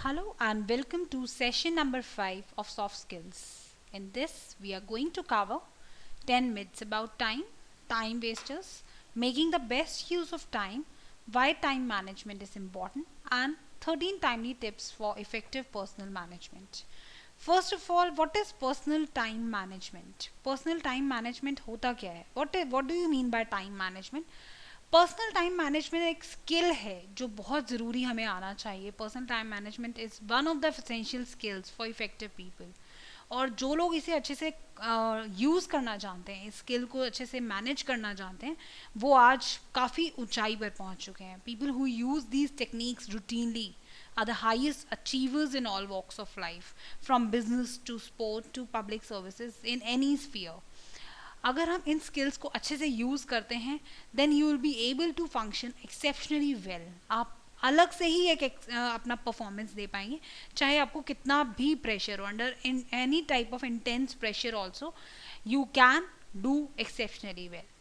Hello and welcome to session number 5 of Soft Skills. In this, we are going to cover 10 myths about time, time wasters, making the best use of time, why time management is important, and 13 timely tips for effective personal management. First of all, what is personal time management? Personal time management होता क्या है? What do you mean by time management? Personal time management एक skill है जो बहुत ज़रूरी हमें आना चाहिए. Personal time management is one of the essential skills for effective people. और जो लोग इसे अच्छे से यूज़ करना जानते हैं, इस स्किल को अच्छे से मैनेज करना जानते हैं, वो आज काफ़ी ऊंचाई पर पहुंच चुके हैं. People who use these techniques routinely are the highest achievers in all walks of life, from business to sport to public services in any sphere. अगर हम इन स्किल्स को अच्छे से यूज़ करते हैं then you will be able to function exceptionally well. आप अलग से ही एक अपना परफॉर्मेंस दे पाएंगे, चाहे आपको कितना भी प्रेशर हो. Under in any type of intense pressure also you can do exceptionally well.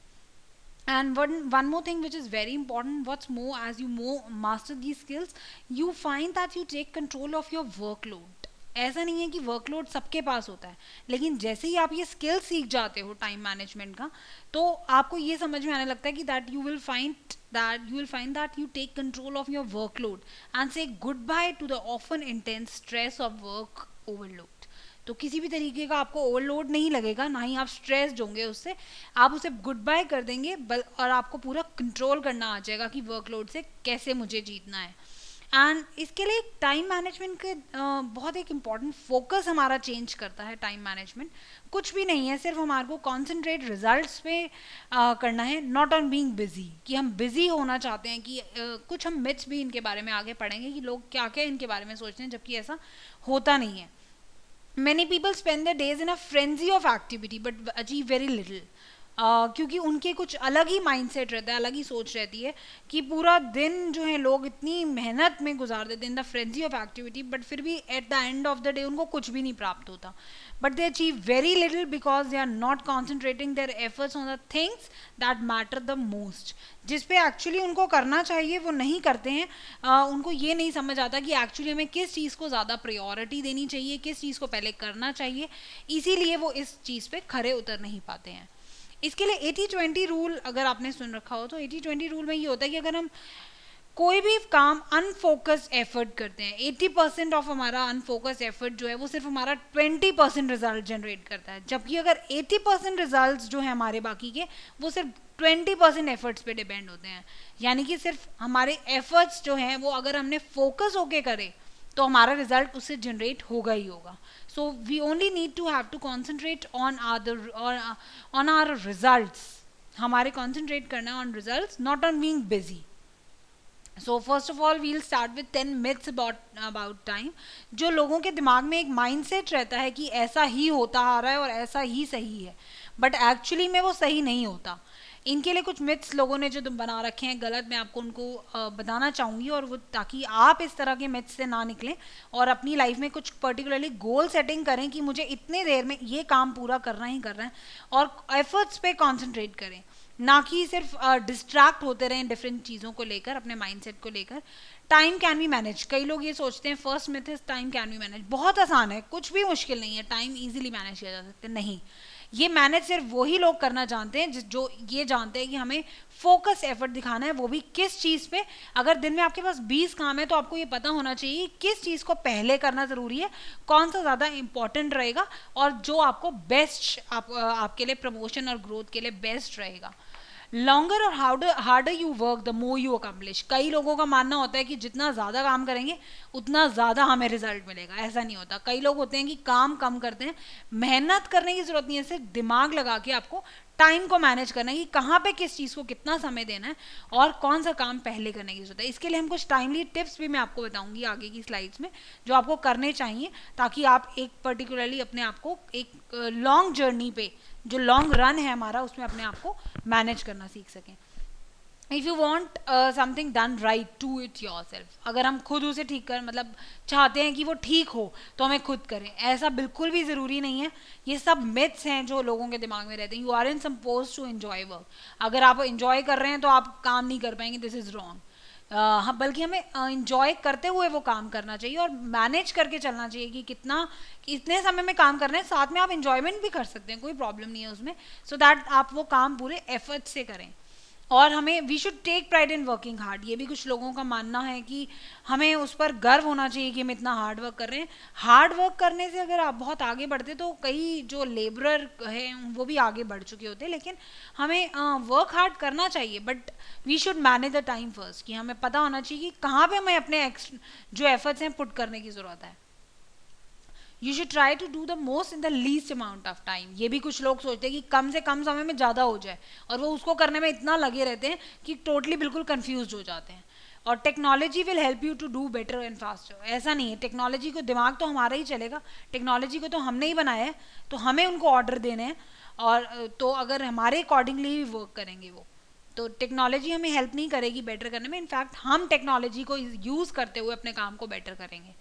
And one more thing which is very important, what's more, as you more master these skills, you find that you take control of your workload. ऐसा नहीं है कि workload सबके पास होता है, लेकिन जैसे ही आप ये स्किल सीख जाते हो टाइम मैनेजमेंट का, तो आपको ये समझ में आने लगता है कि that you will find that you take control of your workload and say goodbye to the often intense stress of work overload. तो किसी भी तरीके का आपको ओवरलोड नहीं लगेगा, ना ही आप स्ट्रेस्ड होंगे उससे. आप उसे गुड बाय कर देंगे और आपको पूरा कंट्रोल करना आ जाएगा कि वर्कलोड से कैसे मुझे जीतना है. एंड इसके लिए टाइम मैनेजमेंट के बहुत एक इम्पॉर्टेंट फोकस हमारा चेंज करता है. टाइम मैनेजमेंट कुछ भी नहीं है, सिर्फ हमारे को कॉन्सेंट्रेट रिजल्ट्स पे करना है, नॉट ऑन बीइंग बिजी. कि हम बिजी होना चाहते हैं कि कुछ हम मिथ्स भी इनके बारे में आगे पढ़ेंगे कि लोग क्या क्या इनके बारे में सोचते हैं, जबकि ऐसा होता नहीं है. Many people spend their days in a frenzy of activity but achieve very little. क्योंकि उनके कुछ अलग ही माइंडसेट रहता है, अलग ही सोच रहती है कि पूरा दिन जो है लोग इतनी मेहनत में गुजार देते हैं in the frenzy of activity, but फिर भी at the end of the day उनको कुछ भी नहीं प्राप्त होता. But they achieve very little because they are not concentrating their efforts on the things that matter the most. जिस पे एक्चुअली उनको करना चाहिए वो नहीं करते हैं. उनको ये नहीं समझ आता कि एक्चुअली हमें किस चीज़ को ज़्यादा प्रायोरिटी देनी चाहिए, किस चीज़ को पहले करना चाहिए. इसीलिए वो इस चीज़ पे खरे उतर नहीं पाते हैं. इसके लिए 80-20 रूल अगर आपने सुन रखा हो तो 80-20 रूल में ये होता है कि अगर हम कोई भी काम अनफोकस्ड एफर्ट करते हैं, 80% ऑफ हमारा अनफोकस्ड एफर्ट जो है वो सिर्फ हमारा 20% रिजल्ट जनरेट करता है. जबकि अगर 80% रिजल्ट जो है हमारे बाकी के वो सिर्फ 20% एफर्ट्स पे डिपेंड होते हैं. यानी कि सिर्फ हमारे एफर्ट्स जो हैं वो अगर हमने फोकस होके करे तो हमारा रिजल्ट उससे जनरेट होगा ही होगा. So we only need to have to concentrate on our results. हमारे concentrate करना on results, not on being busy. So first of all we'll start with 10 myths about time. जो लोगों के दिमाग में एक mindset रहता है कि ऐसा ही होता आ रहा है और ऐसा ही सही है, but actually में वो सही नहीं होता. इनके लिए कुछ मिथ्स लोगों ने जो बना रखे हैं गलत, मैं आपको उनको बताना चाहूँगी, और वो ताकि आप इस तरह के मिथ्स से ना निकलें और अपनी लाइफ में कुछ पर्टिकुलरली गोल सेटिंग करें कि मुझे इतने देर में ये काम पूरा करना ही करना है, और एफर्ट्स पे कंसंट्रेट करें, ना कि सिर्फ डिस्ट्रैक्ट होते रहें डिफरेंट चीज़ों को लेकर, अपने माइंडसेट को लेकर. Time can be manage. कई लोग ये सोचते हैं first myth is time can be manage, बहुत आसान है, कुछ भी मुश्किल नहीं है, टाइम ईजिली मैनेज किया जा सकता है. नहीं, ये मैनेज सिर्फ वही लोग करना जानते हैं जो ये जानते हैं कि हमें फोकस एफर्ट दिखाना है, वो भी किस चीज़ पे. अगर दिन में आपके पास 20 काम है तो आपको ये पता होना चाहिए किस चीज़ को पहले करना ज़रूरी है, कौन सा ज़्यादा इंपॉर्टेंट रहेगा और जो आपको बेस्ट आपके लिए प्रमोशन और ग्रोथ के लिए बेस्ट रहेगा. लॉन्गर और harder you work the more you accomplish. कई लोगों का मानना होता है कि जितना ज़्यादा काम करेंगे उतना ज़्यादा हमें रिजल्ट मिलेगा. ऐसा नहीं होता. कई लोग होते हैं कि काम कम करते हैं. मेहनत करने की ज़रूरत नहीं है, सिर्फ दिमाग लगा के आपको टाइम को मैनेज करना है कि कहाँ पे किस चीज़ को कितना समय देना है और कौन सा काम पहले करने की जरूरत है. इसके लिए हम कुछ टाइमली टिप्स भी मैं आपको बताऊंगी आगे की स्लाइड्स में, जो आपको करने चाहिए ताकि आप एक पर्टिकुलरली अपने आप को एक लॉन्ग जर्नी पे, जो लॉन्ग रन है हमारा, उसमें अपने आप को मैनेज करना सीख सकें. If you want something done right, do it your self. अगर हम खुद उसे ठीक कर मतलब चाहते हैं कि वो ठीक हो तो हमें खुद करें, ऐसा बिल्कुल भी ज़रूरी नहीं है. ये सब मिथ्स हैं जो लोगों के दिमाग में रहते हैं. You are in suppose to enjoy work. अगर आप एंजॉय कर रहे हैं तो आप काम नहीं कर पाएंगे, दिस इज़ रॉन्ग. हाँ, बल्कि हमें इंजॉय करते हुए वो काम करना चाहिए और मैनेज करके चलना चाहिए कि कितना इतने समय में काम करना है, साथ में आप इंजॉयमेंट भी कर सकते हैं, कोई प्रॉब्लम नहीं है उसमें, सो दैट आप वो काम पूरे एफर्ट से करें। और हमें we should take pride in working hard, ये भी कुछ लोगों का मानना है कि हमें उस पर गर्व होना चाहिए कि हम इतना हार्ड वर्क कर रहे हैं। हार्ड वर्क करने से अगर आप बहुत आगे बढ़ते तो कई जो लेबरर हैं वो भी आगे बढ़ चुके होते हैं, लेकिन हमें वर्क हार्ड करना चाहिए, but we should manage the time first, कि हमें पता होना चाहिए कि कहाँ पे हमें अपने जो एफर्ट्स हैं पुट करने की ज़रूरत है। You should try to do the most in the least amount of time, ये भी कुछ लोग सोचते हैं कि कम से कम समय में ज़्यादा हो जाए, और वो उसको करने में इतना लगे रहते हैं कि टोटली बिल्कुल कंफ्यूज हो जाते हैं। और technology will help you to do better and faster, ऐसा नहीं है, टेक्नोलॉजी को, दिमाग तो हमारा ही चलेगा, टेक्नोलॉजी को तो हमने ही बनाया है, तो हमें उनको ऑर्डर देने हैं, और तो अगर हमारे अकॉर्डिंगली ही वर्क करेंगे वो, तो टेक्नोलॉजी हमें हेल्प नहीं करेगी बेटर करने में, इनफैक्ट हम टेक्नोलॉजी को यूज़ करते हुए अपने काम को बेटर करेंगे।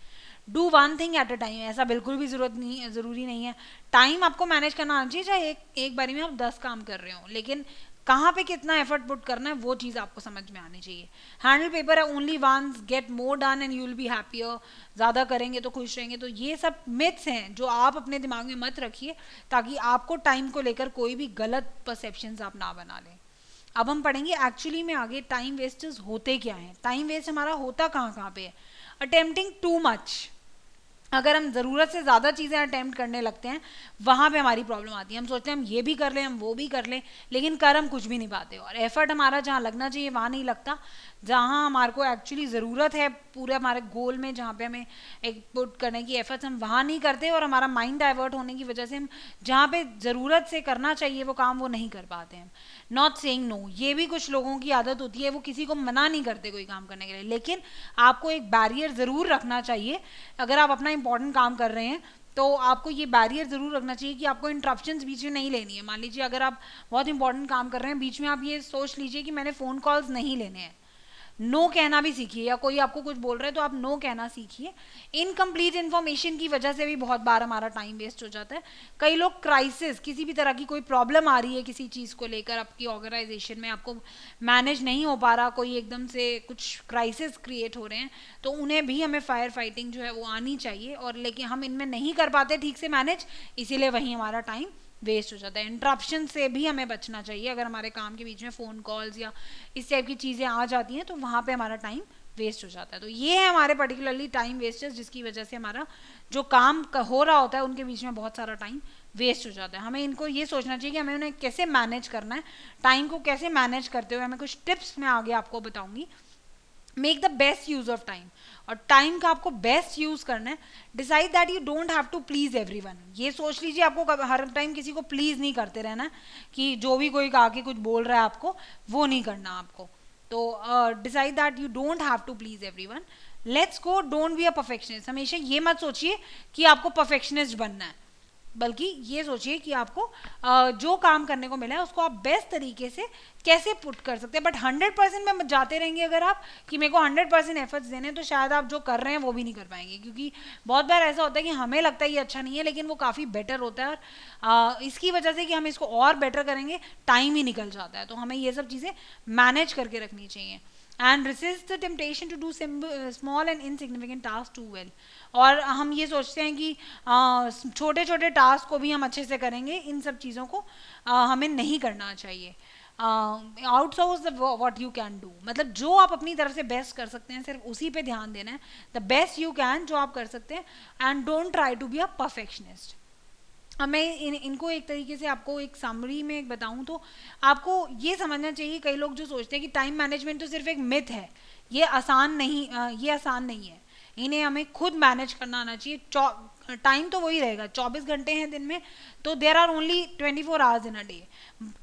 Do one thing at a time, ऐसा बिल्कुल भी ज़रूरी नहीं है टाइम आपको मैनेज करना आना चाहिए, चाहे एक बारी में आप 10 काम कर रहे हो, लेकिन कहाँ पे कितना एफर्ट पुट करना है वो चीज़ आपको समझ में आनी चाहिए। हैंडल पेपर है only once, get more done and you will be happier, ज़्यादा करेंगे तो खुश रहेंगे, तो ये सब मिथ्स हैं जो आप अपने दिमाग में मत रखिए, ताकि आपको टाइम को लेकर कोई भी गलत परसेप्शंस आप ना बना लें। अब हम पढ़ेंगे एक्चुअली में आगे टाइम वेस्टर्स होते क्या हैं, टाइम वेस्ट हमारा होता कहाँ पे है। अटेम्प्टिंग टू मच, अगर हम ज़रूरत से ज़्यादा चीज़ें अटेम्प्ट करने लगते हैं वहाँ पे हमारी प्रॉब्लम आती है। हम सोचते हैं हम ये भी कर लें, हम वो भी कर लें, लेकिन कर हम कुछ भी नहीं पाते, और एफर्ट हमारा जहाँ लगना चाहिए वहाँ नहीं लगता, जहाँ हमारे को एक्चुअली ज़रूरत है पूरे हमारे गोल में, जहाँ पे हमें एक पुट करने की एफर्ट्स हम वहाँ नहीं करते, और हमारा माइंड डाइवर्ट होने की वजह से हम जहाँ पे ज़रूरत से करना चाहिए वो काम वो नहीं कर पाते हैं। नॉट सेइंग नो, ये भी कुछ लोगों की आदत होती है, वो किसी को मना नहीं करते कोई काम करने के लिए, लेकिन आपको एक बैरियर ज़रूर रखना चाहिए। अगर आप अपना इंपॉर्टेंट काम कर रहे हैं तो आपको ये बैरियर ज़रूर रखना चाहिए कि आपको इंटरप्शंस बीच में नहीं लेनी है। मान लीजिए अगर आप बहुत इंपॉर्टेंट काम कर रहे हैं, बीच में आप ये सोच लीजिए कि मैंने फ़ोन कॉल्स नहीं लेने हैं, नो कहना भी सीखिए, या कोई आपको कुछ बोल रहा है तो आप नो कहना सीखिए। इनकम्प्लीट इन्फॉर्मेशन की वजह से भी बहुत बार हमारा टाइम वेस्ट हो जाता है। कई लोग क्राइसिस, किसी भी तरह की कोई प्रॉब्लम आ रही है किसी चीज़ को लेकर, आपकी ऑर्गेनाइजेशन में आपको मैनेज नहीं हो पा रहा, कोई एकदम से कुछ क्राइसिस क्रिएट हो रहे हैं, तो उन्हें भी हमें फायर फाइटिंग जो है वो आनी चाहिए, और लेकिन हम इनमें नहीं कर पाते ठीक से मैनेज, इसीलिए वहीं हमारा टाइम वेस्ट हो जाता है। इंटरप्शन से भी हमें बचना चाहिए, अगर हमारे काम के बीच में फ़ोन कॉल्स या इस टाइप की चीज़ें आ जाती हैं तो वहाँ पे हमारा टाइम वेस्ट हो जाता है। तो ये है हमारे पर्टिकुलरली टाइम वेस्टर्स, जिसकी वजह से हमारा जो काम हो रहा होता है उनके बीच में बहुत सारा टाइम वेस्ट हो जाता है। हमें इनको ये सोचना चाहिए कि हमें उन्हें कैसे मैनेज करना है, टाइम को कैसे मैनेज करते हुए हमें कुछ टिप्स मैं आगे आपको बताऊँगी। Make the best use of time, और टाइम का आपको बेस्ट यूज करना है। Decide that you don't have to please everyone, ये सोच लीजिए आपको हर टाइम किसी को प्लीज नहीं करते रहना है, कि जो भी कोई आके कुछ बोल रहा है आपको वो नहीं करना आपको। तो decide that you don't have to please everyone. Let's go, don't be a perfectionist, हमेशा ये मत सोचिए कि आपको परफेक्शनिस्ट बनना है, बल्कि ये सोचिए कि आपको जो काम करने को मिला है उसको आप बेस्ट तरीके से कैसे पुट कर सकते हैं। बट 100% में जाते रहेंगे अगर आप कि मेरे को 100% एफर्ट्स देने, तो शायद आप जो कर रहे हैं वो भी नहीं कर पाएंगे, क्योंकि बहुत बार ऐसा होता है कि हमें लगता है ये अच्छा नहीं है लेकिन वो काफ़ी बेटर होता है, और इसकी वजह से कि हम इसको और बेटर करेंगे टाइम ही निकल जाता है। तो हमें ये सब चीज़ें मैनेज करके रखनी चाहिए। And resist the temptation to do small and insignificant tasks too well, और हम ये सोचते हैं कि छोटे छोटे टास्क को भी हम अच्छे से करेंगे, इन सब चीज़ों को हमें नहीं करना चाहिए। Outsource the what you can do, मतलब जो आप अपनी तरफ से बेस्ट कर सकते हैं सिर्फ उसी पे ध्यान देना है, द बेस्ट यू कैन जो आप कर सकते हैं, and don't try to be a perfectionist. अब मैं इनको एक तरीके से आपको एक समरी में एक बताऊं तो आपको ये समझना चाहिए, कई लोग जो सोचते हैं कि टाइम मैनेजमेंट तो सिर्फ एक मिथ है, ये आसान नहीं है, इन्हें हमें खुद मैनेज करना आना चाहिए। टाइम तो वही रहेगा, 24 घंटे हैं दिन में, तो there are only 24 hours in a day,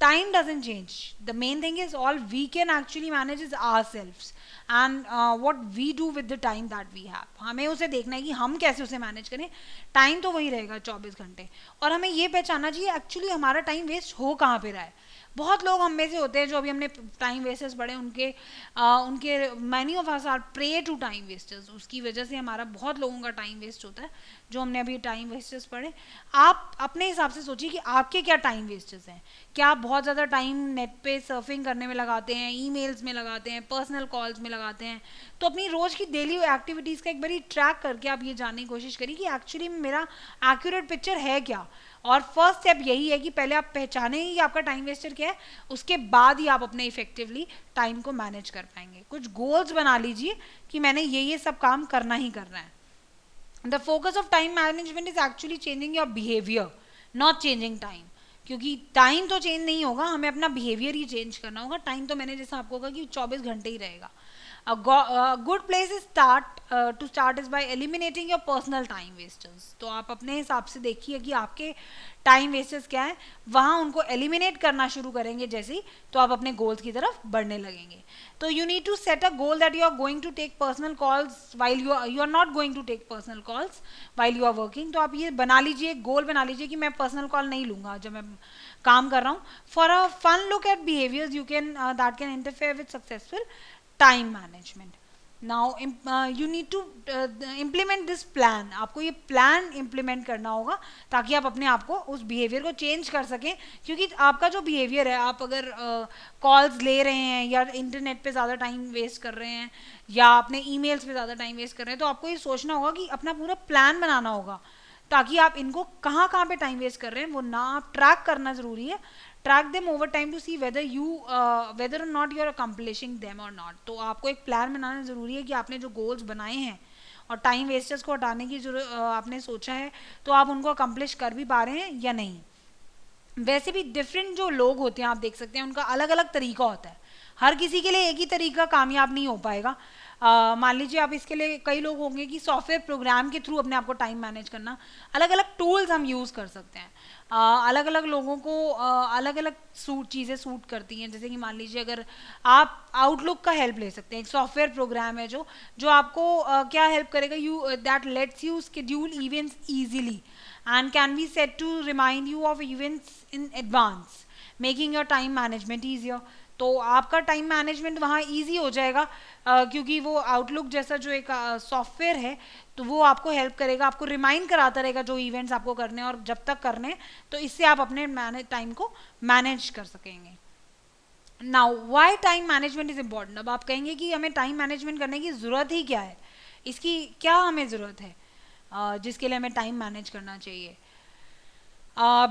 time doesn't change. The main thing is all we can actually manage is ourselves and what we do with the time that we have, हमें उसे देखना है कि हम कैसे उसे manage करें। Time तो वही रहेगा 24 घंटे, और हमें ये पहचानना चाहिए एक्चुअली हमारा टाइम वेस्ट हो कहाँ पे रहा है। बहुत लोग हम में से होते हैं जो अभी हमने टाइम वेस्टर्स पढ़े, उनके many of us are prey to time wasters, उसकी वजह से हमारा बहुत लोगों का टाइम वेस्ट होता है जो हमने अभी टाइम वेस्टर्स पढ़े। आप अपने हिसाब से सोचिए कि आपके क्या टाइम वेस्टर्स हैं। क्या आप बहुत ज़्यादा टाइम नेट पे सर्फिंग करने में लगाते हैं, ईमेल्स में लगाते हैं, पर्सनल कॉल्स में लगाते हैं? तो अपनी रोज़ की डेली एक्टिविटीज़ का एक बारी ट्रैक करके आप ये जानने की कोशिश करिए कि एक्चुअली मेरा एक्यूरेट पिक्चर है क्या। और फर्स्ट स्टेप यही है कि पहले आप पहचानें कि आपका टाइम वेस्टर क्या है, उसके बाद ही आप अपने इफेक्टिवली टाइम को मैनेज कर पाएंगे। कुछ गोल्स बना लीजिए कि मैंने ये सब काम करना ही करना है। The focus of time management is actually changing your behaviour, not changing time. क्योंकि टाइम तो चेंज नहीं होगा, हमें अपना बिहेवियर ही चेंज करना होगा। टाइम तो मैंने जैसा आपको कहा कि 24 घंटे ही रहेगा। A good place is to start is by eliminating your personal time wasters. तो आप अपने हिसाब से देखिए कि आपके टाइम वेस्टर्स क्या है, वहाँ उनको एलिमिनेट करना शुरू करेंगे जैसे ही, तो आप अपने गोल्स की तरफ बढ़ने लगेंगे। तो you need to set a goal that you are going to take personal calls while you are not going to take personal calls while you are working. तो आप ये बना लीजिए, गोल बना लीजिए कि मैं पर्सनल कॉल नहीं लूंगा जब मैं काम कर रहा हूँ। For a fun look at behaviours you can that can interfere with successful time management. Now you need to implement this plan. आपको ये प्लान इम्प्लीमेंट करना होगा ताकि आप अपने आप को उस बिहेवियर को चेंज कर सकें। क्योंकि आपका जो बिहेवियर है, आप अगर कॉल्स ले रहे हैं या इंटरनेट पे ज़्यादा टाइम वेस्ट कर रहे हैं या अपने ईमेल्स पे ज़्यादा टाइम वेस्ट कर रहे हैं, तो आपको ये सोचना होगा कि अपना पूरा प्लान बनाना होगा ताकि आप इनको कहाँ कहाँ पे टाइम वेस्ट कर रहे हैं वो ना आप ट्रैक करना ज़रूरी है। Track them over time to see whether or not you are accomplishing them or not. तो आपको एक प्लान बनाना ज़रूरी है कि आपने जो गोल्स बनाए हैं और टाइम वेस्टर्स को हटाने की जो आपने सोचा है, तो आप उनको अकम्प्लिश कर भी पा रहे हैं या नहीं। वैसे भी डिफरेंट जो लोग होते हैं आप देख सकते हैं, उनका अलग अलग तरीका होता है। हर किसी के लिए एक ही तरीका कामयाब नहीं हो पाएगा। मान लीजिए आप इसके लिए, कई लोग होंगे कि सॉफ्टवेयर प्रोग्राम के थ्रू अपने आप को टाइम मैनेज करना, अलग अलग टूल्स हम यूज़ कर सकते हैं। अलग अलग लोगों को अलग अलग चीज़ें सूट करती हैं। जैसे कि मान लीजिए अगर आप आउटलुक का हेल्प ले सकते हैं, एक सॉफ्टवेयर प्रोग्राम है जो आपको क्या हेल्प करेगा, you that let's you schedule events easily and can be set to remind you of events in advance, making your time management easier. तो आपका टाइम मैनेजमेंट वहाँ ईजी हो जाएगा क्योंकि वो आउटलुक जैसा जो एक सॉफ्टवेयर है, तो वो आपको हेल्प करेगा, आपको रिमाइंड कराता रहेगा जो इवेंट्स आपको करने हैं और जब तक करने हैं, तो इससे आप अपने टाइम को मैनेज कर सकेंगे। Now why time management is important. अब आप कहेंगे कि हमें टाइम मैनेजमेंट करने की ज़रूरत ही क्या है, इसकी क्या हमें ज़रूरत है जिसके लिए हमें टाइम मैनेज करना चाहिए।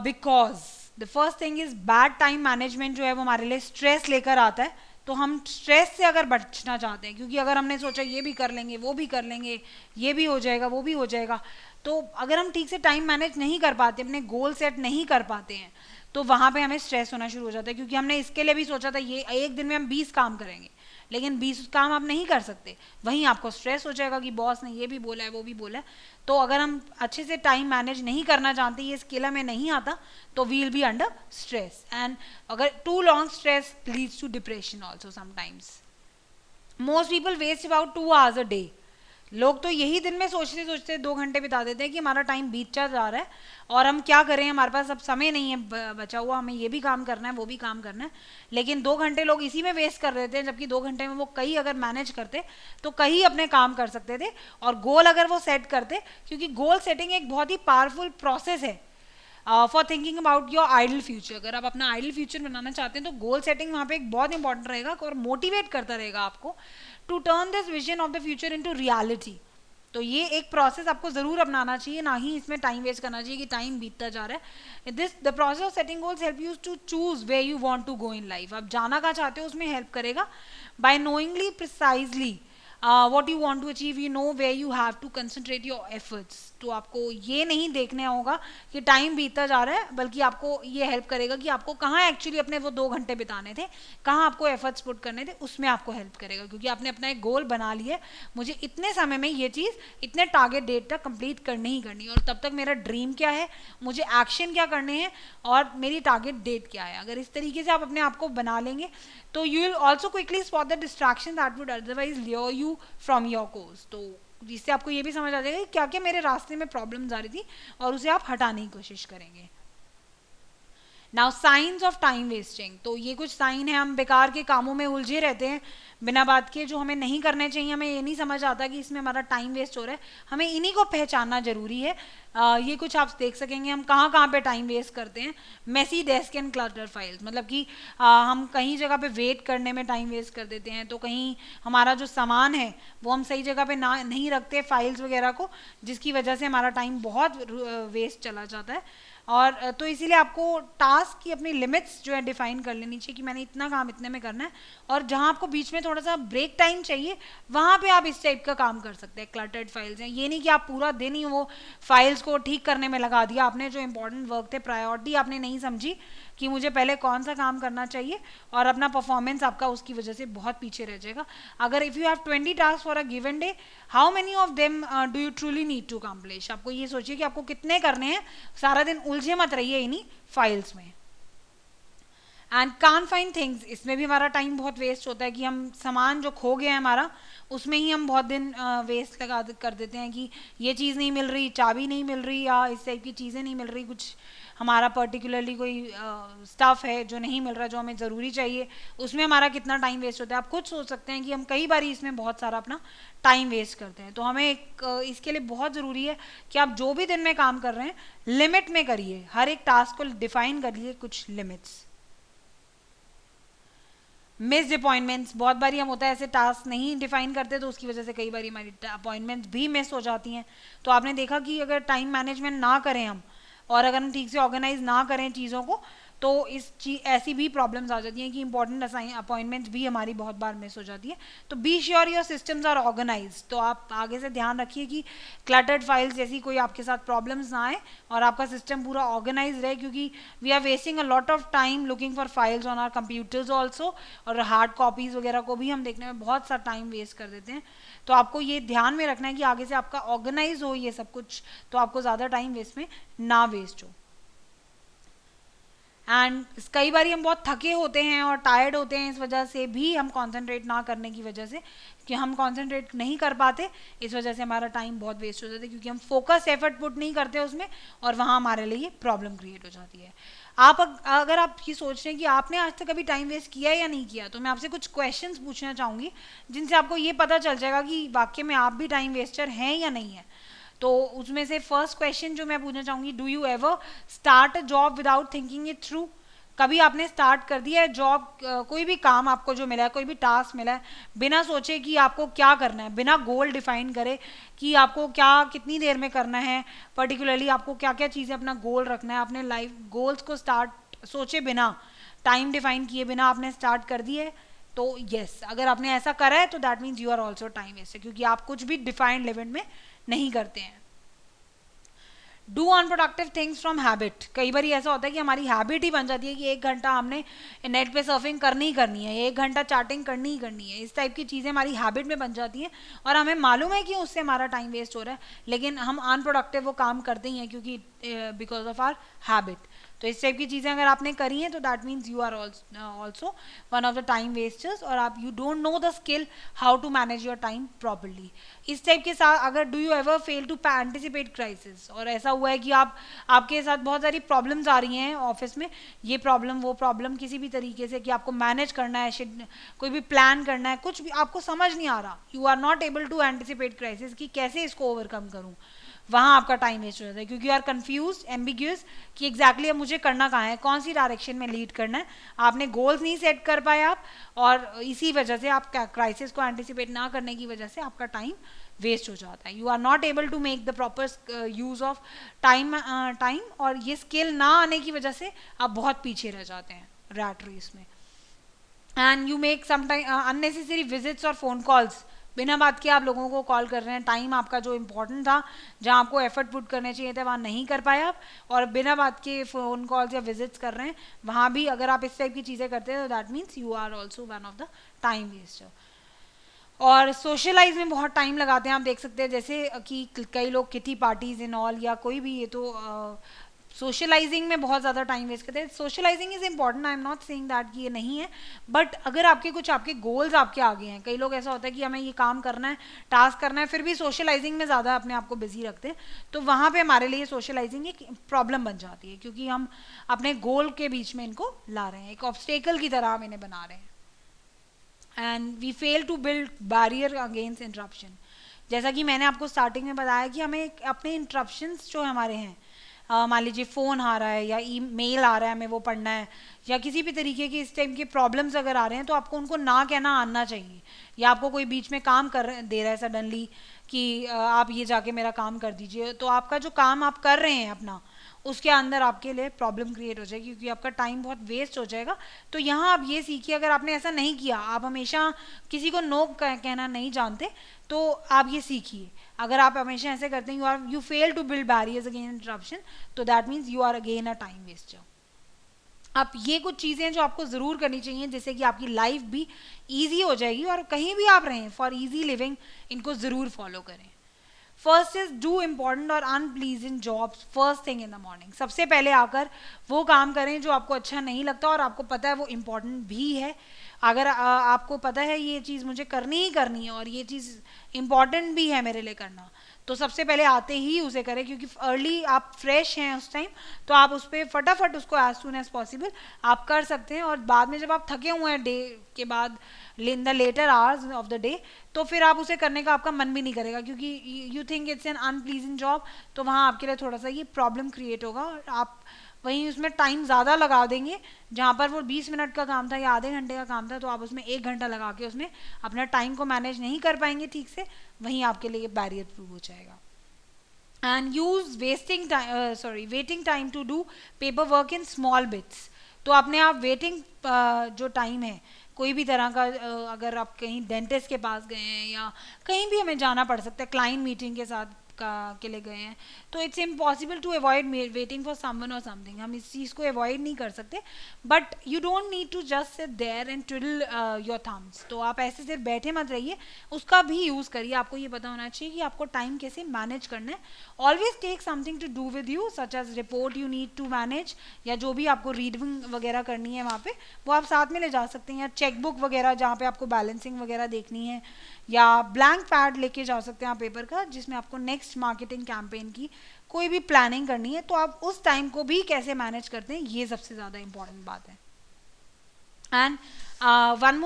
Because the first thing is bad time management जो है वो हमारे लिए स्ट्रेस लेकर आता है। तो हम स्ट्रेस से अगर बचना चाहते हैं, क्योंकि अगर हमने सोचा ये भी कर लेंगे वो भी कर लेंगे, ये भी हो जाएगा वो भी हो जाएगा, तो अगर हम ठीक से टाइम मैनेज नहीं कर पाते, अपने गोल सेट नहीं कर पाते हैं, तो वहाँ पे हमें स्ट्रेस होना शुरू हो जाता है। क्योंकि हमने इसके लिए भी सोचा था ये एक दिन में हम 20 काम करेंगे, लेकिन 20 काम आप नहीं कर सकते, वहीं आपको स्ट्रेस हो जाएगा कि बॉस ने ये भी बोला है वो भी बोला है। तो अगर हम अच्छे से टाइम मैनेज नहीं करना जानते, ये स्किल हमें नहीं आता, तो we will be under stress. And अगर too long stress leads to depression also sometimes. Most people waste about 2 hours a day. लोग तो यही दिन में सोचते सोचते 2 घंटे बिता देते हैं कि हमारा टाइम बीतता जा रहा है और हम क्या करें, हमारे पास अब समय नहीं है बचा हुआ, हमें ये भी काम करना है वो भी काम करना है। लेकिन 2 घंटे लोग इसी में वेस्ट कर देते हैं, जबकि 2 घंटे में वो कई अगर मैनेज करते तो कई अपने काम कर सकते थे और गोल अगर वो सेट करते, क्योंकि गोल सेटिंग एक बहुत ही पावरफुल प्रोसेस है for thinking about your ideal future. अगर आप अपना आइडल फ्यूचर बनाना चाहते हैं तो गोल सेटिंग वहाँ पे एक बहुत इंपॉर्टेंट रहेगा और मोटिवेट करता रहेगा आपको to turn this vision of the future into reality. तो ये एक प्रोसेस आपको जरूर अपनाना चाहिए, ना ही इसमें टाइम वेस्ट करना चाहिए कि टाइम बीतता जा रहा है। This the process of setting goals help you to choose way you want to go in life. आप जाना कहाँ चाहते हो उसमें हेल्प करेगा। By knowingly precisely what you want to achieve, you know where you have to concentrate your efforts। तो आपको ये नहीं देखना होगा कि टाइम बीतता जा रहा है, बल्कि आपको ये हेल्प करेगा कि आपको कहाँ एक्चुअली अपने वो 2 घंटे बिताने थे, कहाँ आपको एफर्ट्स पुट करने थे, उसमें आपको हेल्प करेगा। क्योंकि आपने अपना एक गोल बना लिया है, मुझे इतने समय में ये चीज़ इतने टारगेट डेट तक कंप्लीट करनी ही करनी है, और तब तक मेरा ड्रीम क्या है, मुझे एक्शन क्या करने हैं और मेरी टारगेट डेट क्या है। अगर इस तरीके से आप अपने आप को बना लेंगे तो you will also quickly spot the distraction that would otherwise लियर you from your course. तो जिससे आपको ये भी समझ आ जाएगा कि क्या क्या मेरे रास्ते में प्रॉब्लम्स आ रही थी और उसे आप हटाने की कोशिश करेंगे। Now science of time wasting, तो ये कुछ साइन है, हम बेकार के कामों में उलझे रहते हैं बिना बात के, जो हमें नहीं करने चाहिए, हमें ये नहीं समझ आता कि इसमें हमारा टाइम वेस्ट हो रहा है, हमें इन्हीं को पहचानना जरूरी है। ये कुछ आप देख सकेंगे हम कहाँ कहाँ पे टाइम वेस्ट करते हैं। Messy desk and clutter files, मतलब कि हम कहीं जगह पे वेट करने में टाइम वेस्ट कर देते हैं, तो कहीं हमारा जो सामान है वो हम सही जगह पे ना नहीं रखते फाइल्स वगैरह को, जिसकी वजह से हमारा टाइम बहुत वेस्ट चला जाता है। और तो इसीलिए आपको टास्क की अपनी लिमिट्स जो है डिफाइन कर लेनी चाहिए कि मैंने इतना काम इतने में करना है, और जहाँ आपको बीच में थोड़ा सा ब्रेक टाइम चाहिए वहाँ पे आप इस टाइप का काम कर सकते हैं। क्लटर्ड फाइल्स हैं, ये नहीं कि आप पूरा दिन ही वो फाइल्स को ठीक करने में लगा दिया आपने, जो इंपॉर्टेंट वर्क थे, प्रायोरिटी आपने नहीं समझी कि मुझे पहले कौन सा काम करना चाहिए, और अपना परफॉर्मेंस आपका उसकी वजह से बहुत पीछे रह जाएगा। अगर if you have 20 task for a given day, how many of them do you truly need to complete, आपको ये सोचिए कि आपको कितने करने हैं, सारा दिन उलझे मत रहिए इन्हीं फाइल्स में। एंड कान फाइन थिंग्स, इसमें भी हमारा टाइम बहुत वेस्ट होता है कि हम सामान जो खो गया है हमारा उसमें ही हम बहुत दिन वेस्ट लगा कर देते हैं कि ये चीज़ नहीं मिल रही, चाबी नहीं मिल रही, या इस टाइप की चीज़ें नहीं मिल रही, कुछ हमारा पर्टिकुलरली कोई स्टफ़ है जो नहीं मिल रहा, जो हमें ज़रूरी चाहिए, उसमें हमारा कितना टाइम वेस्ट होता है। आप खुद सोच सकते हैं कि हम कई बार इसमें बहुत सारा अपना टाइम वेस्ट करते हैं। तो हमें इसके लिए बहुत ज़रूरी है कि आप जो भी दिन में काम कर रहे हैं लिमिट में करिए, हर एक टास्क को डिफाइन करिए कुछ लिमिट्स। मिस्ड अपॉइंटमेंट्स, बहुत बारी हम होता है ऐसे टास्क नहीं डिफाइन करते, तो उसकी वजह से कई बारी हमारी अपॉइंटमेंट्स भी मिस हो जाती हैं। तो आपने देखा कि अगर टाइम मैनेजमेंट ना करें हम, और अगर हम ठीक से ऑर्गेनाइज ना करें चीज़ों को, तो ऐसी भी प्रॉब्लम्स आ जाती हैं कि इंपॉर्टेंट अपॉइंटमेंट्स भी हमारी बहुत बार मिस हो जाती है। तो be sure your systems are organise, तो आप आगे से ध्यान रखिए कि क्लटर्ड फाइल्स जैसी कोई आपके साथ प्रॉब्लम्स ना आए, और आपका सिस्टम पूरा ऑर्गेनाइज रहे, क्योंकि we are wasting a lot of time looking for files on our computers also, और हार्ड कॉपीज़ वगैरह को भी हम देखने में बहुत सा टाइम वेस्ट कर देते हैं। तो आपको ये ध्यान में रखना है कि आगे से आपका ऑर्गेनाइज हो ये सब कुछ, तो आपको ज़्यादा टाइम वेस्ट में ना वेस्ट हो। एंड कई बार हम बहुत थके होते हैं और टायर्ड होते हैं, इस वजह से भी हम कंसंट्रेट ना करने की वजह से, कि हम कंसंट्रेट नहीं कर पाते, इस वजह से हमारा टाइम बहुत वेस्ट हो जाता है, क्योंकि हम फोकस एफर्ट पुट नहीं करते उसमें, और वहाँ हमारे लिए प्रॉब्लम क्रिएट हो जाती है। आप अगर आप ये सोच रहे हैं कि आपने आज तक कभी टाइम वेस्ट किया या नहीं किया, तो मैं आपसे कुछ क्वेश्चंस पूछना चाहूँगी जिनसे आपको ये पता चल जाएगा कि वाकई में आप भी टाइम वेस्टर हैं या नहीं है। तो उसमें से फर्स्ट क्वेश्चन जो मैं पूछना चाहूँगी, do you ever start a job without thinking it through, कभी आपने स्टार्ट कर दिया है जॉब, कोई भी काम आपको जो मिला है, कोई भी टास्क मिला है, बिना सोचे कि आपको क्या करना है, बिना गोल डिफाइन करे कि आपको क्या कितनी देर में करना है, पर्टिकुलरली आपको क्या क्या चीज़ें अपना गोल रखना है, अपने लाइफ गोल्स को स्टार्ट सोचे बिना, टाइम डिफाइन किए बिना आपने स्टार्ट कर दिया है, तो यस, अगर आपने ऐसा करा है तो that means you are also time waster, क्योंकि आप कुछ भी डिफाइंड लिमिट में नहीं करते हैं। Do unproductive things from habit, कई बार ऐसा होता है कि हमारी हैबिट ही बन जाती है कि 1 घंटा हमने नेट पे सर्फिंग करनी ही करनी है, 1 घंटा चैटिंग करनी ही करनी है, इस टाइप की चीज़ें हमारी हैबिट में बन जाती हैं, और हमें मालूम है कि उससे हमारा टाइम वेस्ट हो रहा है, लेकिन हम अनप्रोडक्टिव वो काम करते ही हैं, क्योंकि बिकॉज ऑफ आर हैबिट। तो इस टाइप की चीज़ें अगर आपने करी हैं, तो that means you are also one of the time wasters, और आप you don't know the skill how to manage your time properly. इस टाइप के साथ अगर do you ever fail to anticipate crisis, और ऐसा हुआ है कि आपके साथ बहुत सारी प्रॉब्लम्स आ रही हैं ऑफिस में, ये प्रॉब्लम वो प्रॉब्लम, किसी भी तरीके से कि आपको मैनेज करना है, कोई भी प्लान करना है, कुछ भी आपको समझ नहीं आ रहा, you are not able to anticipate crisis कि कैसे इसको ओवरकम करूँ, वहाँ आपका टाइम वेस्ट हो जाता है, क्योंकि यू आर कन्फ्यूज एम्बिग्यूज कि एग्जैक्टली अब मुझे करना कहाँ है, कौन सी डायरेक्शन में लीड करना है, आपने गोल्स नहीं सेट कर पाए आप, और इसी वजह से आप क्राइसिस को एंटिसिपेट ना करने की वजह से आपका टाइम वेस्ट हो जाता है। You are not able to make the proper use of time, और ये स्किल ना आने की वजह से आप बहुत पीछे रह जाते हैं रैट रेस में। And you make sometime unnecessary visits और फोन कॉल्स, बिना बात के आप लोगों को कॉल कर रहे हैं, टाइम आपका जो इम्पोर्टेंट था, जहाँ आपको एफर्ट पुट करने चाहिए थे, वहाँ नहीं कर पाए आप, और बिना बात के फ़ोन कॉल्स या विजिट्स कर रहे हैं, वहाँ भी अगर आप इस टाइप की चीज़ें करते हैं, तो that means you are also one of the time waster. और सोशलाइज में बहुत टाइम लगाते हैं, आप देख सकते हैं जैसे कि कई लोग किटी पार्टीज इन ऑल, या कोई भी, ये तो सोशलाइजिंग में बहुत ज़्यादा टाइम वेस्ट करते हैं. Socialising is important, I am not saying that कि ये नहीं है, बट अगर आपके कुछ आपके गोल्स आपके आगे हैं, कई लोग ऐसा होता है कि हमें ये काम करना है, टास्क करना है, फिर भी सोशलाइजिंग में ज़्यादा अपने आप को बिजी रखते हैं, तो वहाँ पे हमारे लिए सोशलाइजिंग एक प्रॉब्लम बन जाती है, क्योंकि हम अपने गोल के बीच में इनको ला रहे हैं, एक ऑब्स्टेकल की तरह हम इन्हें बना रहे हैं. And we fail to build barrier against interruption. जैसा कि मैंने आपको स्टार्टिंग में बताया कि हमें अपने इंटरप्शंस जो हमारे हैं, मान लीजिए फ़ोन आ रहा है या मेल आ रहा है, हमें वो पढ़ना है, या किसी भी तरीके के इस टाइम के प्रॉब्लम्स अगर आ रहे हैं, तो आपको उनको ना कहना आना चाहिए. या आपको कोई बीच में काम दे रहा है सडनली कि आप ये जाके मेरा काम कर दीजिए, तो आपका जो काम आप कर रहे हैं अपना, उसके अंदर आपके लिए प्रॉब्लम क्रिएट हो जाएगी, क्योंकि आपका टाइम बहुत वेस्ट हो जाएगा. तो यहाँ आप ये सीखिए, अगर आपने ऐसा नहीं किया, आप हमेशा किसी को नो कहना नहीं जानते, तो आप ये सीखिए. अगर आप हमेशा ऐसे करते हैं, you fail to build barriers against interruption, तो that means you are again a time waster. आप ये कुछ चीज़ें जो आपको ज़रूर करनी चाहिए, जिससे कि आपकी लाइफ भी ईजी हो जाएगी, और कहीं भी आप रहें, फॉर ईजी लिविंग इनको ज़रूर फॉलो करें. फर्स्ट इज डू इम्पॉर्टेंट और unpleasant jobs first thing in the morning. सबसे पहले आकर वो काम करें जो आपको अच्छा नहीं लगता और आपको पता है वो इम्पॉर्टेंट भी है. अगर आपको पता है ये चीज़ मुझे करनी ही करनी है और ये चीज़ इम्पॉर्टेंट भी है मेरे लिए करना, तो सबसे पहले आते ही उसे करें, क्योंकि अर्ली आप फ्रेश हैं उस टाइम, तो आप उस पर फटाफट उसको एज सून एज पॉसिबल आप कर सकते हैं. और बाद में जब आप थके हुए हैं डे के बाद, in the later hours of the day, तो फिर आप उसे करने का आपका मन भी नहीं करेगा, क्योंकि you think it's an unpleasant job, तो वहाँ आपके लिए थोड़ा सा ये प्रॉब्लम क्रिएट होगा, और आप वहीं उसमें टाइम ज़्यादा लगा देंगे. जहाँ पर वो 20 मिनट का काम था या आधे घंटे का काम था, तो आप उसमें 1 घंटा लगा के उसमें अपना टाइम को मैनेज नहीं कर पाएंगे ठीक से, वहीं आपके लिए बैरियर प्रूव हो जाएगा. And use waiting time to do paper work in small bits. तो अपने आप वेटिंग जो टाइम है कोई भी तरह का, अगर आप कहीं डेंटिस्ट के पास गए हैं या कहीं भी हमें जाना पड़ सकता है, क्लाइंट मीटिंग के साथ के लिए गए हैं, तो it's impossible to avoid waiting for someone or something. हम इस चीज़ को अवॉइड नहीं कर सकते, but you don't need to just sit there and twiddle your thumbs. तो आप ऐसे सिर्फ बैठे मत रहिए, उसका भी यूज़ करिए. आपको ये पता होना चाहिए कि आपको टाइम कैसे मैनेज करना है. Always take something to do with you, such as report you need to manage, या जो भी आपको रीडिंग वगैरह करनी है वहाँ पे, वो आप साथ में ले जा सकते हैं, या चेकबुक वगैरह जहाँ पे आपको बैलेंसिंग वगैरह देखनी है, या ब्लैंक पैड लेके जा सकते हैं आप पेपर का, जिसमें आपको नेक्स्ट मार्केटिंग कैंपेन की कोई भी प्लानिंग करनी है, तो आप उस टाइम को भी कैसे मैनेज करते हैं, ये सबसे ज़्यादा इंपॉर्टेंट बात है. And one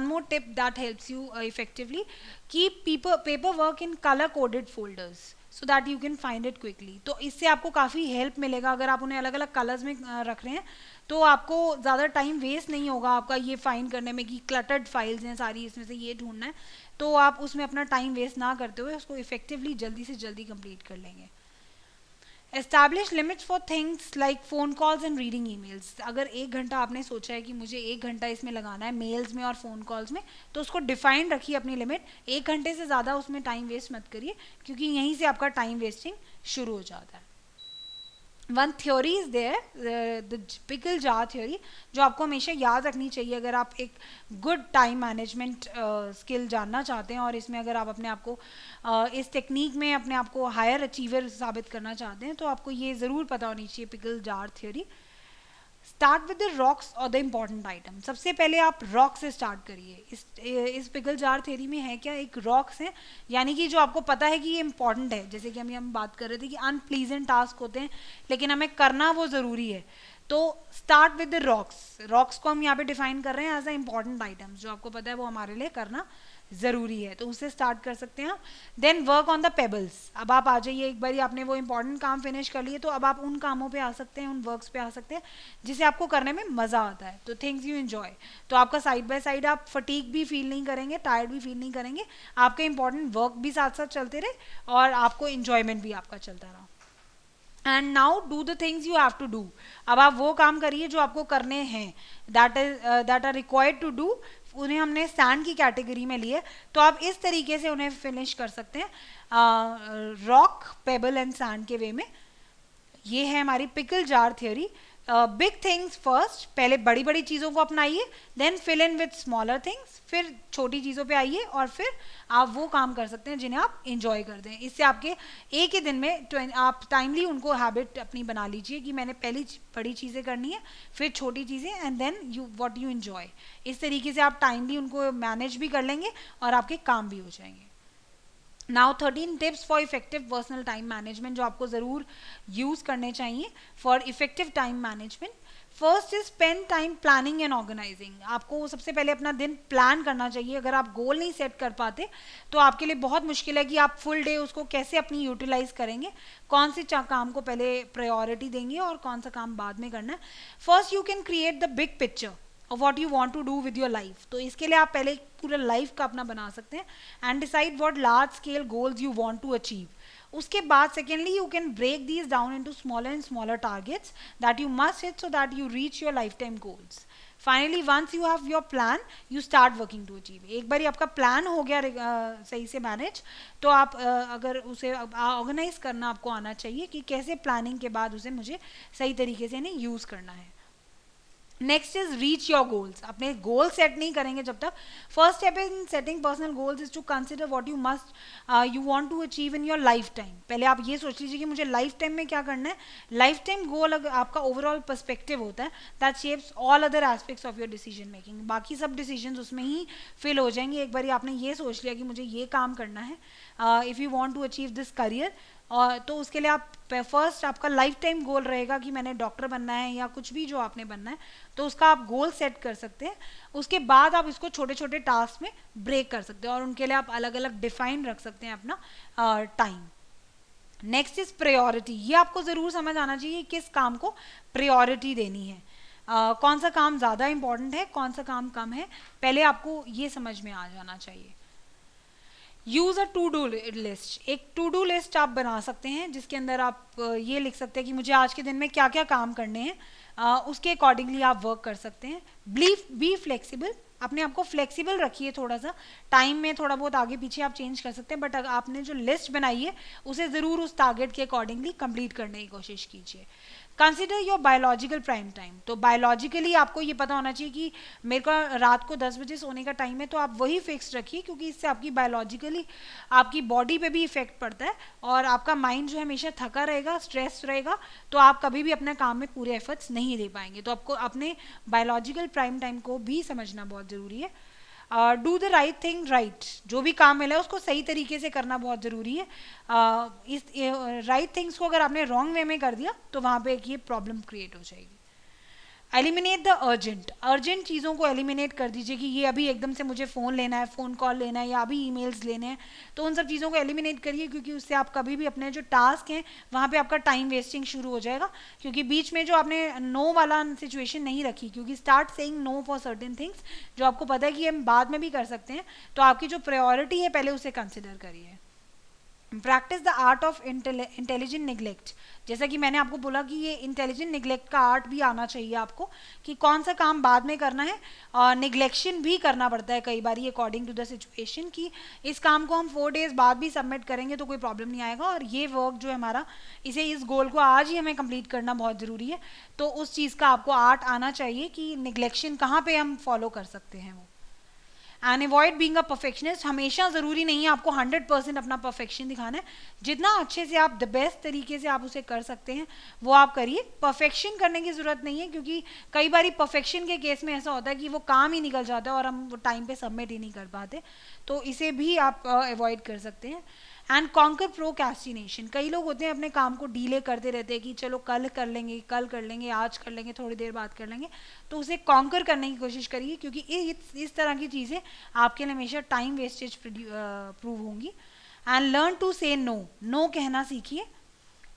more tip that helps you effectively, keep paper work in color coded folders so that you can find it quickly. तो इससे आपको काफ़ी हेल्प मिलेगा. अगर आप उन्हें अलग अलग कलर्स में रख रहे हैं, तो आपको ज़्यादा टाइम वेस्ट नहीं होगा आपका ये फाइंड करने में कि क्लटर्ड फाइल्स हैं सारी, इसमें से ये ढूंढना है, तो आप उसमें अपना टाइम वेस्ट ना करते हुए उसको इफेक्टिवली जल्दी से जल्दी कंप्लीट कर लेंगे. Establish limits for things like phone calls and reading emails. अगर 1 घंटा आपने सोचा है कि मुझे 1 घंटा इसमें लगाना है मेल्स में और फ़ोन कॉल्स में, तो उसको डिफाइन रखिए अपनी लिमिट. 1 घंटे से ज़्यादा उसमें टाइम वेस्ट मत करिए, क्योंकि यहीं से आपका टाइम वेस्टिंग शुरू हो जाता है. One theory is there, the pickle jar theory, जो आपको हमेशा याद रखनी चाहिए अगर आप एक गुड टाइम मैनेजमेंट स्किल जानना चाहते हैं, और इसमें अगर आप अपने आप को इस टेक्निक में अपने आप को हायर अचीवर साबित करना चाहते हैं, तो आपको ये ज़रूर पता होनी चाहिए pickle jar theory. Start with the rocks और द इम्पॉर्टेंट आइटम. सबसे पहले आप रॉक से स्टार्ट करिए. इस पिकल जार थ्योरी में है क्या, एक रॉक्स है, यानी कि जो आपको पता है कि ये इंपॉर्टेंट है. जैसे कि हम बात कर रहे थे कि अनप्लीजेंट टास्क होते हैं, लेकिन हमें करना वो ज़रूरी है. तो start with the rocks. Rocks को हम यहाँ पे डिफाइन कर रहे हैं एज अ इम्पॉर्टेंट आइटम्स, जो आपको पता है वो हमारे लिए करना ज़रूरी है, तो उससे स्टार्ट कर सकते हैं. Then work on the pebbles. अब आप आ जाइए, एक बार आपने वो इंपॉर्टेंट काम फिनिश कर लिए, तो अब आप उन कामों पे आ सकते हैं, उन वर्क्स पे आ सकते हैं जिसे आपको करने में मज़ा आता है. तो थिंग्स यू एंजॉय, तो आपका साइड बाय साइड आप फटीग भी फील नहीं करेंगे, टायर्ड भी फील नहीं करेंगे, आपके इंपॉर्टेंट वर्क भी साथ साथ चलते रहे और आपको इंजॉयमेंट भी आपका चलता रहा. And now do the things you have to do. अब आप वो काम करिए जो आपको करने हैं, that are required to do. उन्हें हमने स्टैंड की कैटेगरी में लिए, तो आप इस तरीके से उन्हें फिनिश कर सकते हैं रॉक, पेबल एंड सैंड के वे में. ये है हमारी pickle jar theory. Big things first, पहले बड़ी बड़ी चीज़ों को अपनाइए, then fill in with smaller things, फिर छोटी चीज़ों पे आइए और फिर आप वो काम कर सकते हैं जिन्हें आप इंजॉय करते हैं। इससे आपके एक ही दिन में आप टाइमली उनको हैबिट अपनी बना लीजिए कि मैंने पहली बड़ी चीज़ें करनी है, फिर छोटी चीज़ें, and then you what you enjoy. इस तरीके से आप टाइमली उनको मैनेज भी कर लेंगे और आपके काम भी हो जाएंगे। Now 13 tips for effective personal time management जो आपको ज़रूर यूज़ करने चाहिए for effective time management. First is spend time planning and organising. आपको सबसे पहले अपना दिन प्लान करना चाहिए। अगर आप गोल नहीं सेट कर पाते तो आपके लिए बहुत मुश्किल है कि आप फुल डे उसको कैसे अपनी यूटिलाइज करेंगे, कौन से काम को पहले प्रायोरिटी देंगे और कौन सा काम बाद में करना है। First you can create the big picture of what you want to do with your life। तो इसके लिए आप पहले पूरा लाइफ का अपना बना सकते हैं and decide what large scale goals you want to achieve। उसके बाद secondly you can break these down into smaller and smaller targets that you must hit so that you reach your lifetime goals। Finally once you have your plan you start working to achieve। एक बार आपका plan हो गया सही से manage, तो आप अगर उसे ऑर्गेनाइज करना आपको आना चाहिए कि कैसे प्लानिंग के बाद उसे मुझे सही तरीके से इन्हें यूज़ करना है। Next is reach your goals. अपने गोल सेट नहीं करेंगे जब तक। First step in setting personal goals is to consider what you must you want to achieve in your life time. पहले आप ये सोच लीजिए कि मुझे लाइफ टाइम में क्या करना है। लाइफ टाइम गोल अगर आपका ओवरऑल पर्सपेक्टिव होता है that shapes all other aspects of your decision making. बाकी सब डिसीजन उसमें ही फिल हो जाएंगे। एक बार आपने ये सोच लिया कि मुझे ये काम करना है, if you want to achieve this career, और तो उसके लिए आप फर्स्ट आपका लाइफ टाइम गोल रहेगा कि मैंने डॉक्टर बनना है या कुछ भी जो आपने बनना है, तो उसका आप गोल सेट कर सकते हैं। उसके बाद आप इसको छोटे छोटे टास्क में ब्रेक कर सकते हैं और उनके लिए आप अलग अलग डिफाइन रख सकते हैं अपना टाइम। Next is priority. ये आपको ज़रूर समझ आना चाहिए किस काम को प्रायोरिटी देनी है, कौन सा काम ज़्यादा इंपॉर्टेंट है, कौन सा काम कम है, पहले आपको ये समझ में आ जाना चाहिए। Use a to do list. एक टू डू लिस्ट आप बना सकते हैं जिसके अंदर आप ये लिख सकते हैं कि मुझे आज के दिन में क्या क्या काम करने हैं, उसके अकॉर्डिंगली आप वर्क कर सकते हैं। Be flexible. अपने आप को फ्लेक्सिबल रखिए, थोड़ा सा टाइम में थोड़ा बहुत आगे पीछे आप चेंज कर सकते हैं, बट अगर आपने जो लिस्ट बनाई है उसे ज़रूर उस टारगेट के अकॉर्डिंगली कंप्लीट करने की कोशिश कीजिए। Consider your biological prime time. तो बायोलॉजिकली आपको ये पता होना चाहिए कि मेरे को रात को 10 बजे सोने का टाइम है, तो आप वही फिक्स रखिए क्योंकि इससे आपकी बायोलॉजिकली आपकी बॉडी पे भी इफेक्ट पड़ता है और आपका माइंड जो है हमेशा थका रहेगा, स्ट्रेस रहेगा, तो आप कभी भी अपने काम में पूरे एफर्ट्स नहीं दे पाएंगे। तो आपको अपने बायोलॉजिकल प्राइम टाइम को भी समझना बहुत ज़रूरी है। Do the right thing right. जो भी काम मिला है उसको सही तरीके से करना बहुत ज़रूरी है। इस राइट थिंग्स को अगर आपने रॉन्ग वे में कर दिया तो वहाँ पे एक ये प्रॉब्लम क्रिएट हो जाएगी। एलिमिनेट द अर्जेंट चीज़ों को एलिमिनेट कर दीजिए कि ये अभी एकदम से मुझे फ़ोन लेना है, फ़ोन कॉल लेना है या अभी ईमेल्स लेने हैं, तो उन सब चीज़ों को एलिमिनेट करिए क्योंकि उससे आप कभी भी अपने जो टास्क हैं वहाँ पे आपका टाइम वेस्टिंग शुरू हो जाएगा। क्योंकि बीच में जो आपने नो वाला सिचुएशन नहीं रखी, क्योंकि start saying no for certain things जो आपको पता है कि हम बाद में भी कर सकते हैं, तो आपकी जो प्रायोरिटी है पहले उसे कंसिडर करिए। Practice the art of intelligent neglect. जैसा कि मैंने आपको बोला कि ये इंटेलिजेंट निगलेक्ट का आर्ट भी आना चाहिए आपको कि कौन सा काम बाद में करना है, और निगलेक्शन भी करना पड़ता है कई बार अकॉर्डिंग टू द सिचुएशन कि इस काम को हम 4 डेज बाद भी सबमिट करेंगे तो कोई प्रॉब्लम नहीं आएगा, और ये वर्क जो है हमारा इसे इस गोल को आज ही हमें कंप्लीट करना बहुत ज़रूरी है। तो उस चीज़ का आपको आर्ट आना चाहिए कि निगलेक्शन कहाँ पर हम फॉलो कर सकते हैं वो। And avoid being a perfectionist. हमेशा ज़रूरी नहीं है आपको 100% अपना परफेक्शन दिखाना है। जितना अच्छे से आप द बेस्ट तरीके से आप उसे कर सकते हैं वो आप करिए। परफेक्शन करने की ज़रूरत नहीं है क्योंकि कई बार परफेक्शन के केस में ऐसा होता है कि वो काम ही निकल जाता है और हम वो टाइम पे सबमिट ही नहीं कर पाते, तो इसे भी आप अवॉइड कर सकते हैं। And conquer procrastination. कई लोग होते हैं अपने काम को डीले करते रहते हैं कि चलो कल कर लेंगे, आज कर लेंगे, थोड़ी देर बाद कर लेंगे, तो उसे कॉन्कर करने की कोशिश करिए क्योंकि इस तरह की चीज़ें आपके लिए हमेशा टाइम वेस्टेज प्रूव होंगी। And learn to say no कहना सीखिए,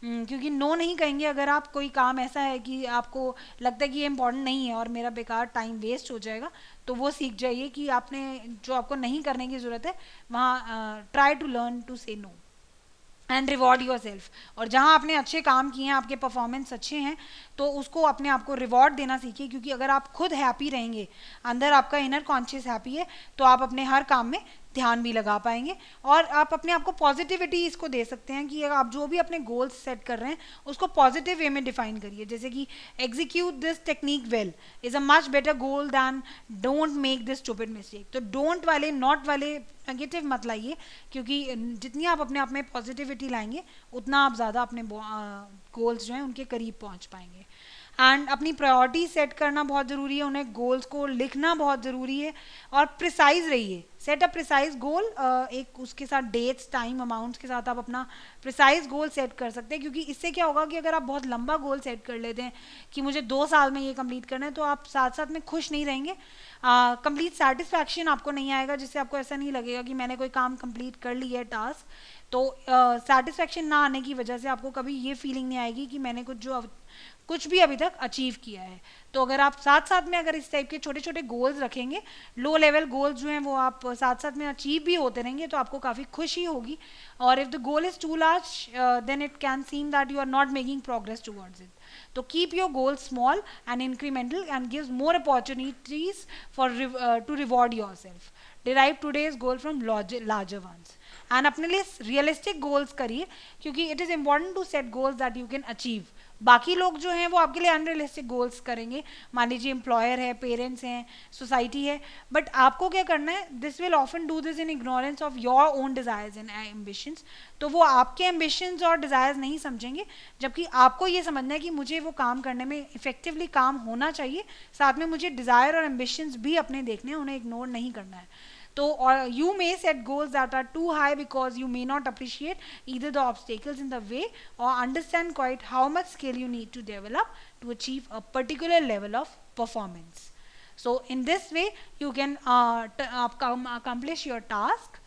क्योंकि नो नहीं कहेंगे अगर आप कोई काम ऐसा है कि आपको लगता है कि ये इम्पोर्टेंट नहीं है और मेरा बेकार टाइम वेस्ट हो जाएगा, तो वो सीख जाइए कि आपने जो आपको नहीं करने की ज़रूरत है वहाँ try to learn to say no. And reward yourself. और जहाँ आपने अच्छे काम किए हैं, आपके परफॉर्मेंस अच्छे हैं, तो उसको अपने आप को रिवॉर्ड देना सीखिए क्योंकि अगर आप खुद हैप्पी रहेंगे, अंदर आपका इनर कॉन्शियस हैप्पी है, तो आप अपने हर काम में ध्यान भी लगा पाएंगे और आप अपने आप को पॉजिटिविटी इसको दे सकते हैं कि आप जो भी अपने गोल्स सेट कर रहे हैं उसको पॉजिटिव वे में डिफाइन करिए, जैसे कि execute this technique well is a much better goal than don't make this stupid mistake. तो डोंट वाले, नॉट वाले नेगेटिव मत लाइए, क्योंकि जितनी आप अपने आप में पॉजिटिविटी लाएंगे उतना आप ज़्यादा अपने गोल्स जो हैं उनके करीब पहुंच पाएंगे। एंड अपनी प्रायोरिटी सेट करना बहुत ज़रूरी है, उन्हें गोल्स को लिखना बहुत ज़रूरी है और प्रिसाइज रहिए। सेट अ प्रिसाइज गोल, एक उसके साथ डेट्स, टाइम, अमाउंट्स के साथ आप अपना प्रिसाइज गोल सेट कर सकते हैं, क्योंकि इससे क्या होगा कि अगर आप बहुत लंबा गोल सेट कर लेते हैं कि मुझे 2 साल में ये कंप्लीट करना है, तो आप साथ साथ में खुश नहीं रहेंगे, कंप्लीट सेटिस्फैक्शन आपको नहीं आएगा, जिससे आपको ऐसा नहीं लगेगा कि मैंने कोई काम कंप्लीट कर लिया है, टास्क। तो सेटिस्फैक्शन ना आने की वजह से आपको कभी ये फीलिंग नहीं आएगी कि मैंने कुछ भी अभी तक अचीव किया है। तो अगर आप साथ साथ में अगर इस टाइप के छोटे छोटे गोल्स रखेंगे, लो लेवल गोल्स जो हैं वो आप साथ साथ में अचीव भी होते रहेंगे, तो आपको काफ़ी खुशी होगी। और if the goal is too large then it can seem that you are not making progress towards it. तो keep your goal small and incremental and gives more opportunities for to reward yourself. Derive today's goal from larger ones and अपने लिए realistic goals करिए, क्योंकि it is important to set goals that you can achieve. बाकी लोग जो हैं वो आपके लिए अनरियलिस्टिक गोल्स करेंगे, मान लीजिए एम्प्लॉयर है, पेरेंट्स हैं, सोसाइटी है, बट आपको क्या करना है, this will often do this in ignorance of your own desires and ambitions. तो वो आपके एम्बिशंस और डिजायर्स नहीं समझेंगे, जबकि आपको ये समझना है कि मुझे वो काम करने में इफेक्टिवली काम होना चाहिए, साथ में मुझे डिजायर और एम्बिशंस भी अपने देखने हैं, उन्हें इग्नोर नहीं करना है। तो you may set goals that are too high because you may not appreciate either the obstacles in the way or understand quite how much skill you need to develop to achieve a particular level of performance. So in this way you can accomplish your task.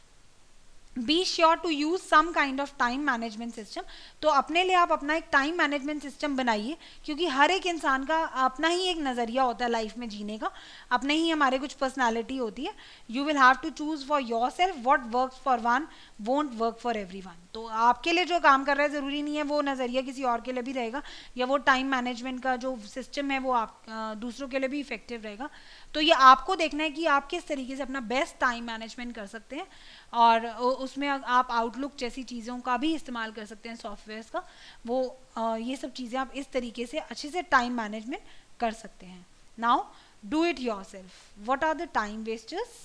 Be sure to use some kind of time management system. तो अपने लिए आप अपना एक time management system बनाइए, क्योंकि हर एक इंसान का अपना ही एक नज़रिया होता है लाइफ में जीने का, अपने ही हमारे कुछ पर्सनालिटी होती है। You will have to choose for yourself what work for one won't work for everyone. तो आपके लिए जो काम कर रहा है ज़रूरी नहीं है वो नज़रिया किसी और के लिए भी रहेगा, या वो टाइम मैनेजमेंट का जो सिस्टम है वो आप दूसरों के लिए भी इफेक्टिव रहेगा। तो ये आपको देखना है कि आप किस तरीके से अपना बेस्ट टाइम मैनेजमेंट कर सकते हैं, और उसमें आप आउटलुक जैसी चीज़ों का भी इस्तेमाल कर सकते हैं, सॉफ्टवेयर्स का। वो ये सब चीज़ें आप इस तरीके से अच्छे से टाइम मैनेजमेंट कर सकते हैं। Now do it yourself. What are the time wasters?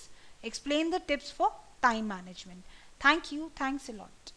Explain the tips for time management. Thank you, thanks a lot.